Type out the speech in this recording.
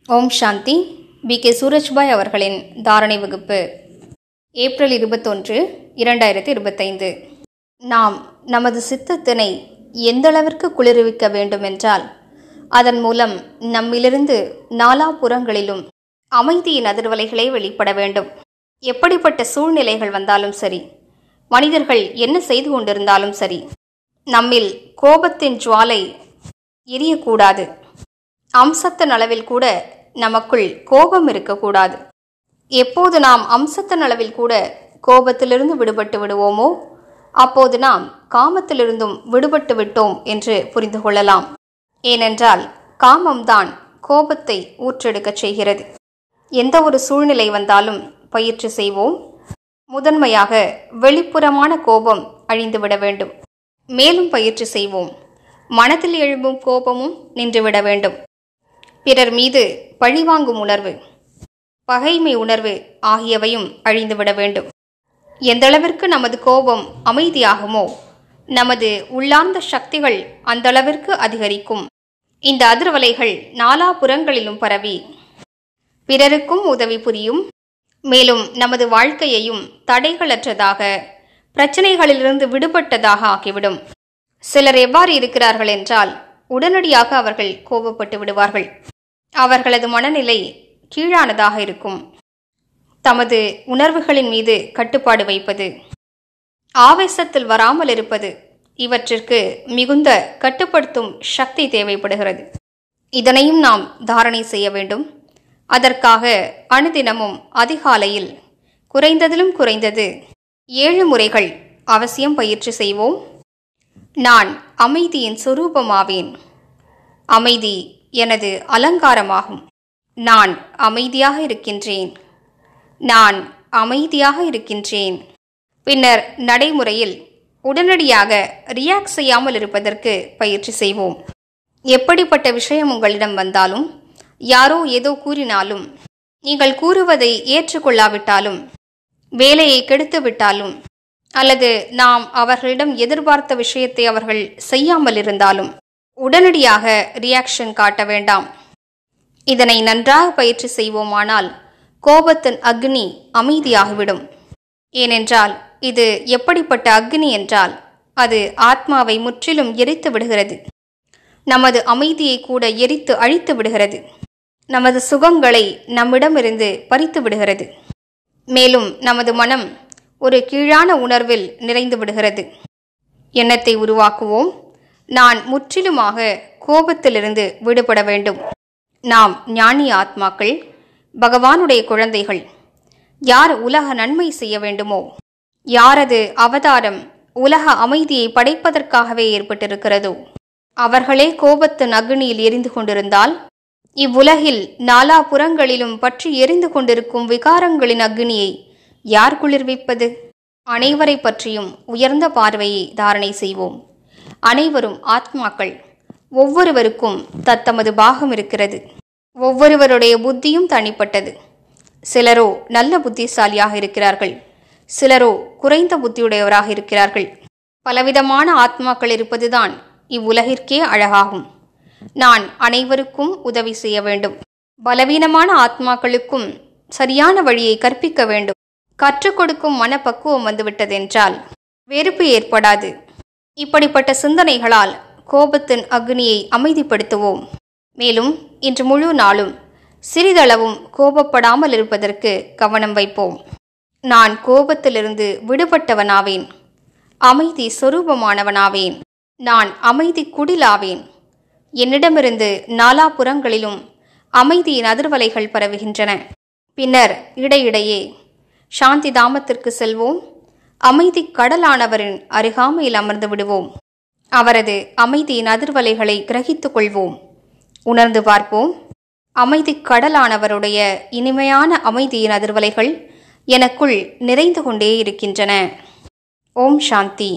ஓம் சாந்தி. B.K. Surajbhai அவர்களின் தாரணை வகுப்பு ஏப்ரல் 21, 2025. நாம் நமது சித்தத்தினை எந்தளவிற்கு குளிர்விக்க வேண்டுமென்றால் அதன் மூலம் நம்மிலிருந்து நாலாபுறங்களிலும் அமைதியின் அதிர்வலைகளே வெளிப்பட வேண்டும். எப்படிப்பட்ட சூழ்நிலைகள் வந்தாலும் சரி, மனிதர்கள் என்ன செய்து கொண்டிருந்தாலும் சரி, நம்மில் கோபத்தின் ஜுவாலை எரியக்கூடாது. அம்சத்தின் அளவில் கூட நமக்குள் கோபம் இருக்கக்கூடாது. எப்போது நாம் அம்சத்தின் அளவில் கூட கோபத்திலிருந்து விடுபட்டு விடுவோமோ அப்போது நாம் காமத்திலிருந்தும் விடுபட்டு விட்டோம் என்று புரிந்து கொள்ளலாம். ஏனென்றால் காமம்தான் கோபத்தை ஊற்றெடுக்கச் செய்கிறது. எந்த ஒரு சூழ்நிலை வந்தாலும் பயிற்சி செய்வோம். முதன்மையாக வெளிப்புறமான கோபம் அழிந்துவிட வேண்டும். மேலும் பயிற்சி செய்வோம். மனதில் எழும்பும் கோபமும் நின்றுவிட வேண்டும். பிறர் மீது பழிவாங்கும் உணர்வு, பகைமை உணர்வு ஆகியவையும் அழிந்துவிட வேண்டும். எந்தளவிற்கு நமது கோபம் அமைதியாகுமோ நமது உள்ளார்ந்த சக்திகள் அந்தளவிற்கு அதிகரிக்கும். இந்த அதிர்வலைகள் நாலாபுறங்களிலும் பரவி பிறருக்கும் உதவி புரியும். மேலும் நமது வாழ்க்கையையும் தடைகளற்றதாக, பிரச்சனைகளிலிருந்து விடுபட்டதாக ஆக்கிவிடும். சிலர் எவ்வாறு இருக்கிறார்கள் என்றால், உடனடியாக அவர்கள் கோபப்பட்டு விடுவார்கள். அவர்களது மனநிலை கீழானதாக இருக்கும். தமது உணர்வுகளின் மீது கட்டுப்பாடு வைப்பது, ஆவேசத்தில் வராமல் இருப்பது, இவற்றிற்கு மிகுந்த கட்டுப்படுத்தும் சக்தி தேவைப்படுகிறது. இதனையும் நாம் தாரணை செய்ய வேண்டும். அதற்காக அனுதினமும் அதிகாலையில் குறைந்ததிலும் குறைந்தது 7 முறைகள் அவசியம் பயிற்சி செய்வோம். நான் அமைதியின் சொரூபமாவேன். அமைதி எனது அலங்காரமாகும். நான் அமைதியாக இருக்கின்றேன். நான் அமைதியாக இருக்கின்றேன். பின்னர் நடைமுறையில் உடனடியாக ரியாக்ட் செய்யாமல் இருப்பதற்கு பயிற்சி செய்வோம். எப்படிப்பட்ட விஷயம் உங்களிடம் வந்தாலும், யாரோ ஏதோ கூறினாலும், நீங்கள் கூறுவதை ஏற்றுக்கொள்ளாவிட்டாலும், வேலையை கெடுத்துவிட்டாலும், அல்லது நாம் அவர்களிடம் எதிர்பார்த்த விஷயத்தை அவர்கள் செய்யாமல் இருந்தாலும் உடனடியாக ரியாக்ஷன் காட்ட வேண்டாம். இதனை நன்றாக பயிற்சி செய்வோமானால் கோபத்தின் அக்னி அமைதியாகிவிடும். ஏனென்றால் இது எப்படிப்பட்ட அக்னி என்றால் அது ஆத்மாவை முற்றிலும் எரித்து விடுகிறது. நமது அமைதியை கூட எரித்து அழித்து விடுகிறது. நமது சுகங்களை நம்மிடமிருந்து பறித்து விடுகிறது. மேலும் நமது மனம் ஒரு கீழான உணர்வில் நிறைந்து விடுகிறது. எண்ணத்தை உருவாக்குவோம். நான் முற்றிலுமாக கோபத்திலிருந்து விடுபட வேண்டும். நாம் ஞானி ஆத்மாக்கள், பகவானுடைய குழந்தைகள். யார் உலக நன்மை செய்ய வேண்டுமோ, யாரது அவதாரம் உலக அமைதியை படைப்பதற்காகவே ஏற்பட்டிருக்கிறதோ, அவர்களே கோபத்தின் அக்னியில் எரிந்து கொண்டிருந்தால், இவ்வுலகில் நாலாபுறங்களிலும் பற்றி எரிந்து கொண்டிருக்கும் விகாரங்களின் அக்னியை யார் குளிர்விப்பது? அனைவரை பற்றியும் உயர்ந்த பார்வையை தாரணை செய்வோம். அனைவரும் ஆத்மாக்கள். ஒவ்வொருவருக்கும் தத்தமது பாகம் இருக்கிறது. ஒவ்வொருவருடைய புத்தியும் தனிப்பட்டது. சிலரோ நல்ல புத்திசாலியாக இருக்கிறார்கள், சிலரோ குறைந்த புத்தியுடையவராக இருக்கிறார்கள். பலவிதமான ஆத்மாக்கள் இருப்பதுதான் இவ்வுலகிற்கே அழகாகும். நான் அனைவருக்கும் உதவி செய்ய வேண்டும். பலவீனமான ஆத்மாக்களுக்கும் சரியான வழியை கற்பிக்க வேண்டும். கற்றுக் கொடுக்கும் மனப்பக்குவம் வந்துவிட்டதென்றால் வெறுப்பு ஏற்படாது. இப்படிப்பட்ட சிந்தனைகளால் கோபத்தின் அக்னியை அமைதிப்படுத்துவோம். மேலும் இன்று முழு நாளும் சிறிதளவும் கோபப்படாமல் இருப்பதற்கு கவனம் வைப்போம். நான் கோபத்திலிருந்து விடுபட்டவனாவேன். அமைதி சொரூபமானவனாவேன். நான் அமைதி குடிலாவேன். என்னிடமிருந்து நாலாபுறங்களிலும் அமைதியின் அதிர்வலைகள் பரவுகின்றன. பின்னர் இடையிடையே சாந்தி தாமத்திற்கு செல்வோம். அமைதி கடலானவரின் அருகாமையில் அமர்ந்து விடுவோம். அவரது அமைதியின் அதிர்வலைகளை கிரகித்துக் கொள்வோம். உணர்ந்து பார்ப்போம். அமைதி கடலானவருடைய இனிமையான அமைதியின் அதிர்வலைகள் எனக்குள் நிறைந்து கொண்டே இருக்கின்றன. ஓம் சாந்தி.